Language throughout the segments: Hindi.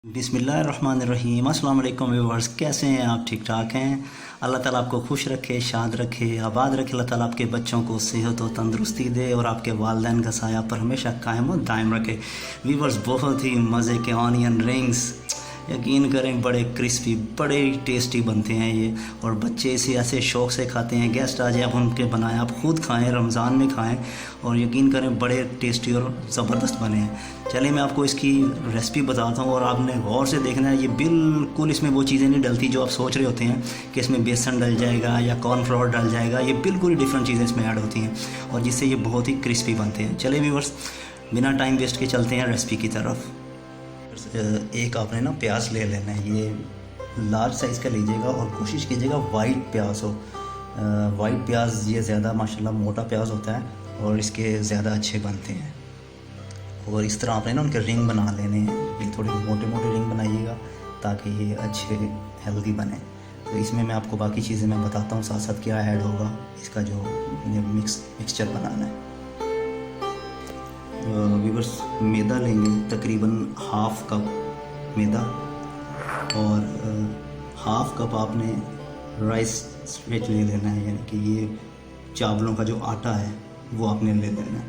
बिस्मिल्लाहिर्रहमानिर्रहीम। अस्सलाम वालेकुम व्यूअर्स, कैसे हैं आप? ठीक ठाक हैं? अल्लाह ताला आपको खुश रखे, शाद रखे, आबाद रखे। अल्लाह ताला आपके बच्चों को सेहत और तंदुरुस्ती दे और आपके वालिदैन का साया पर हमेशा कायम और दायम रखे। व्यूअर्स, बहुत ही मज़े के ऑनियन रिंग्स, यकीन करें बड़े क्रिस्पी, बड़े टेस्टी बनते हैं ये, और बच्चे इसे ऐसे शौक़ से खाते हैं। गेस्ट आ जाए आप उनके बनाएं, आप ख़ुद खाएं, रमज़ान में खाएं, और यकीन करें बड़े टेस्टी और ज़बरदस्त बने हैं। चलिए मैं आपको इसकी रेसिपी बताता हूँ और आपने गौर से देखना है। ये बिल्कुल इसमें वो चीज़ें नहीं डलती जो आप सोच रहे होते हैं कि इसमें बेसन डल जाएगा या कॉर्नफ्लोर डल जाएगा। ये बिल्कुल ही डिफरेंट चीज़ें इसमें ऐड होती हैं और जिससे ये बहुत ही क्रिस्पी बनते हैं। चलिए व्यूअर्स, बिना टाइम वेस्ट के चलते हैं रेसिपी की तरफ। एक आपने ना प्याज ले लेना है, ये लार्ज साइज़ का लीजिएगा और कोशिश कीजिएगा वाइट प्याज हो। वाइट प्याज ये ज़्यादा माशाल्लाह मोटा प्याज होता है और इसके ज़्यादा अच्छे बनते हैं। और इस तरह आपने ना उनके रिंग बना लेने हैं, ये थोड़े मोटे मोटे रिंग बनाइएगा ताकि ये अच्छे हेल्दी बने। तो इसमें मैं आपको बाकी चीज़ें मैं बताता हूँ साथ साथ क्या ऐड होगा इसका जो मिक्सचर बनाना है। व्यूअर्स, मैदा लेंगे तकरीबन हाफ़ कप मैदा, और हाफ़ कप आपने राइस स्वेट ले लेना है, यानी कि ये चावलों का जो आटा है वो आपने ले लेना है।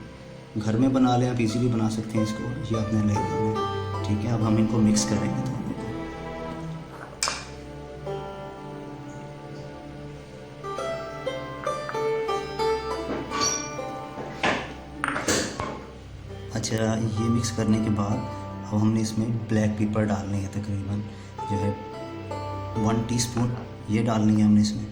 घर में बना लें आप, इजीली बना सकते हैं इसको, ये आपने ले लेना है। ठीक है, अब हम इनको मिक्स करेंगे दोनों को। अच्छा, ये मिक्स करने के बाद अब हमने इसमें ब्लैक पेपर डालनी है, तकरीबन जो है 1 टीस्पून ये डालनी है हमने इसमें,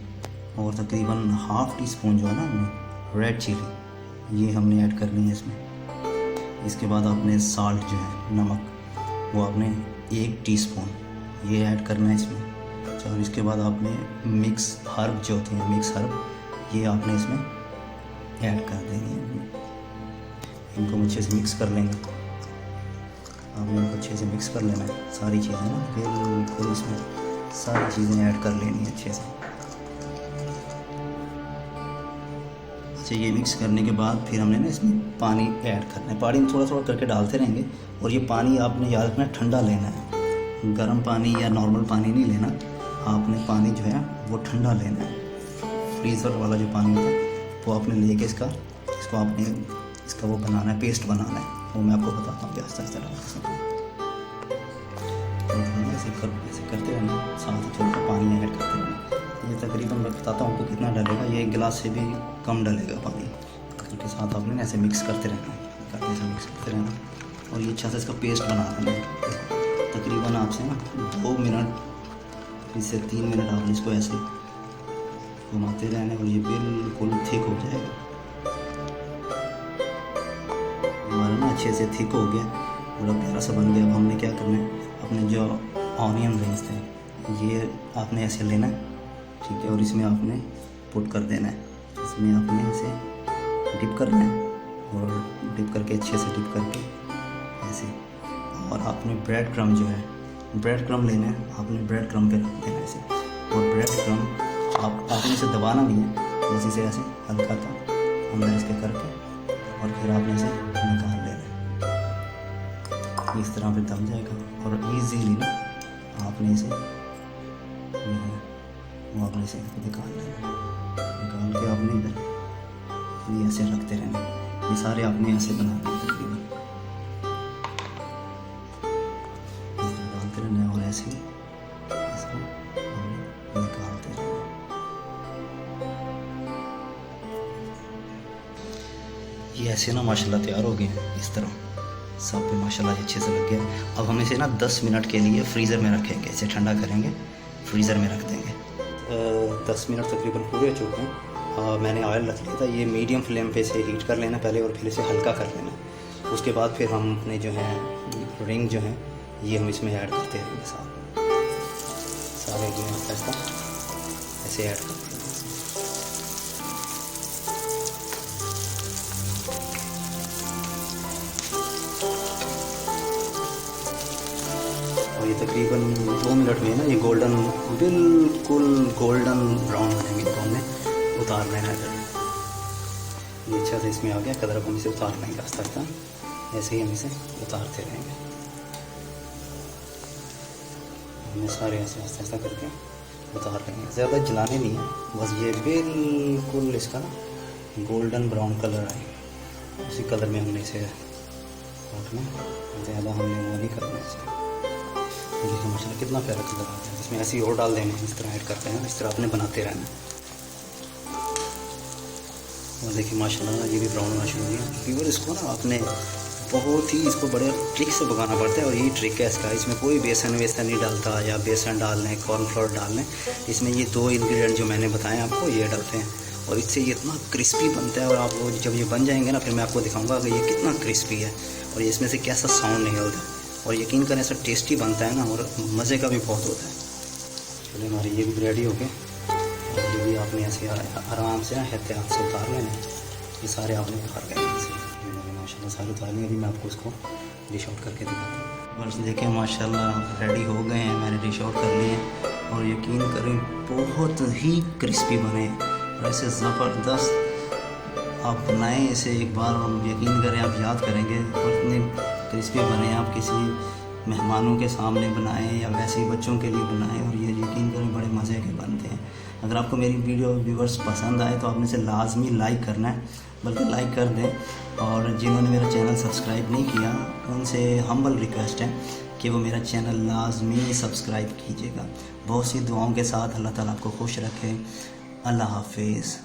और तकरीबन हाफ़ टी स्पून जो है ना हमने रेड चिली ये हमने ऐड करनी है इसमें। इसके बाद आपने साल्ट जो है नमक, वो आपने 1 टीस्पून ये ऐड करना है इसमें। अच्छा, और इसके बाद आपने मिक्स हर्ब जो होते हैं, मिक्स हर्ब, ये आपने इसमें ऐड कर देनी है। इनको अच्छे से मिक्स कर लेंगे, आपने इनको अच्छे से मिक्स कर लेना है सारी चीज़ें ना, बिल्कुल इसमें सारी चीज़ें ऐड कर लेनी है अच्छे से। अच्छा, ये मिक्स करने के बाद फिर हमने ना इसमें पानी ऐड करना है। पानी थोड़ा थोड़ा करके डालते रहेंगे, और ये पानी आपने याद रखना ठंडा लेना है, गर्म पानी या नॉर्मल पानी नहीं लेना। आपने पानी जो है वो ठंडा लेना है, फ्रीज़र वाला जो पानी होता है वो आपने लेके इसको आपने इसका वो बनाना है, पेस्ट बनाना है। वो मैं आपको बताता हूँ आस्ते आस्ते ऐसे करते रहना, साथ ही थोड़ा सा पानी ऐड करते रहना। ये तकरीबन मैं बताता हूँ आपको कितना डलेगा, ये 1 गिलास से भी कम डलेगा पानी। उसके साथ आपने ऐसे मिक्स करते रहना है, ऐसे मिक्स करते रहना, और ये अच्छा से इसका पेस्ट बना देना है। तकरीबन आपसे ना 2 मिनट से 3 मिनट आपने इसको ऐसे घुमाते रहना है, और ये बिल्कुल थिक हो जाएगा। हमारा ना अच्छे से थिक हो गया, बड़ा प्यारा सा बन गया। अब हमने क्या करना है, अपने जो ऑनियन रिंग्स थे ये आपने ऐसे लेना है, ठीक है, और इसमें आपने पुट कर देना है। इसमें आपने ऐसे डिप करना है, और डिप करके अच्छे से डिप करके ऐसे, और आपने ब्रेड क्रम जो है, ब्रेड क्रम लेना है, आपने ब्रेड क्रम पे रख देना है इसे। और ब्रेड क्रम आपने इसे दबाना नहीं है, बस इसे ऐसे हल्का सा अंदर इसके करके, और फिर आपने इसे निकाल लेना है। इस तरह फिर दम जाएगा, और इजीली ना आपने इसे वो आपने इसे निकाल लेना, निकाल के आपने इधर ये ऐसे रखते रहना। ये सारे आपने ऐसे बना दें, तकरीबन डालते रहना है, और ऐसे इसको निकालते रहना। ये ऐसे ना माशाल्लाह तैयार हो गए हैं, इस तरह सब पे माशाल्लाह अच्छे से लग गया। अब हम इसे ना 10 मिनट के लिए फ्रीज़र में रखेंगे, इसे ठंडा करेंगे, फ्रीज़र में रख देंगे। 10 मिनट तकरीबन पूरे हो चुके हैं। मैंने ऑयल रख लिया था, ये मीडियम फ्लेम पे से हीट कर लेना पहले, और फिर इसे हल्का कर लेना। उसके बाद फिर हम अपने जो हैं रिंग जो हैं ये हम इसमें ऐड करते रहेंगे, सारे जो हैं ऐसे ऐड करते हैं। और ये तकरीबन 2 मिनट में ना ये बिल्कुल गोल्डन ब्राउन हो जाएंगे, तो हमने उतार लेना है। ये अच्छा से इसमें आ गया कलर, अब हम इसे उतार लेंगे आस्ता आस्ता, ऐसे ही हम इसे उतारते रहेंगे। हमने सारे ऐसे ऐसा ऐसा करके उतार लेंगे। ज़्यादा जलाने नहीं है, बस ये बिल्कुल इसका गोल्डन ब्राउन कलर है, उसी कलर में हमने इसे काटना। ज़्यादा हमने वो नहीं करना इसे। देखिए माशाल्लाह कितना प्यारा कलर आ गया। इसमें ऐसे ही और डाल देंगे, इस तरह ऐड करते हैं, इस तरह आपने बनाते रहना। और देखिए माशाल्लाह ये भी ब्राउन होना शुरू हो गया। व्यूअर इसको ना आपने बहुत ही इसको बड़े ट्रिक से पकाना पड़ता है, और यही ट्रिक है इसका। इसमें कोई बेसन वेसन नहीं डालता, या बेसन डाल लें, कॉर्नफ्लोर डाल लें। इसमें ये 2 इंग्रेडिएंट जो मैंने बताए आपको, ये डालते हैं, और इससे ये इतना क्रिस्पी बनता है। और आप वो जब ये बन जाएंगे ना, फिर मैं आपको दिखाऊंगा कि ये कितना क्रिस्पी है, और ये इसमें से कैसा साउंड निकलता है। और यकीन करें ऐसा टेस्टी बनता है ना, और मज़े का भी बहुत होता है। चलिए हमारे ये भी रेडी हो गए, और ये भी आपने ऐसे आराम से एहतियात से उतार लेना। ये सारे आपने उतार गए माशाल्लाह, सारे उतार लिए। अभी मैं आपको इसको डिश आउट करके दिखाता हूँ। बस देखें माशाल्लाह रेडी हो गए हैं, मैंने डिश आउट कर लिए हैं, और यकीन करें बहुत ही क्रिस्पी बने, और ऐसे ज़बरदस्त आप बनाएं इसे एक बार, और यकीन करें आप याद करेंगे। और इतने क्रिस्पी बने, आप किसी मेहमानों के सामने बनाएं या वैसे ही बच्चों के लिए बनाएं, और ये यकीन करें बड़े मज़े के बनते हैं। अगर आपको मेरी वीडियो व्यूअर्स पसंद आए तो आपने इसे लाजमी लाइक करना है, बल्कि लाइक कर दें। और जिन्होंने मेरा चैनल सब्सक्राइब नहीं किया, उनसे हम्बल रिक्वेस्ट है कि वो मेरा चैनल लाजमी सब्सक्राइब कीजिएगा। बहुत सी दुआओं के साथ अल्लाह ताला आपको खुश रखे। अल्लाह हाफिज़।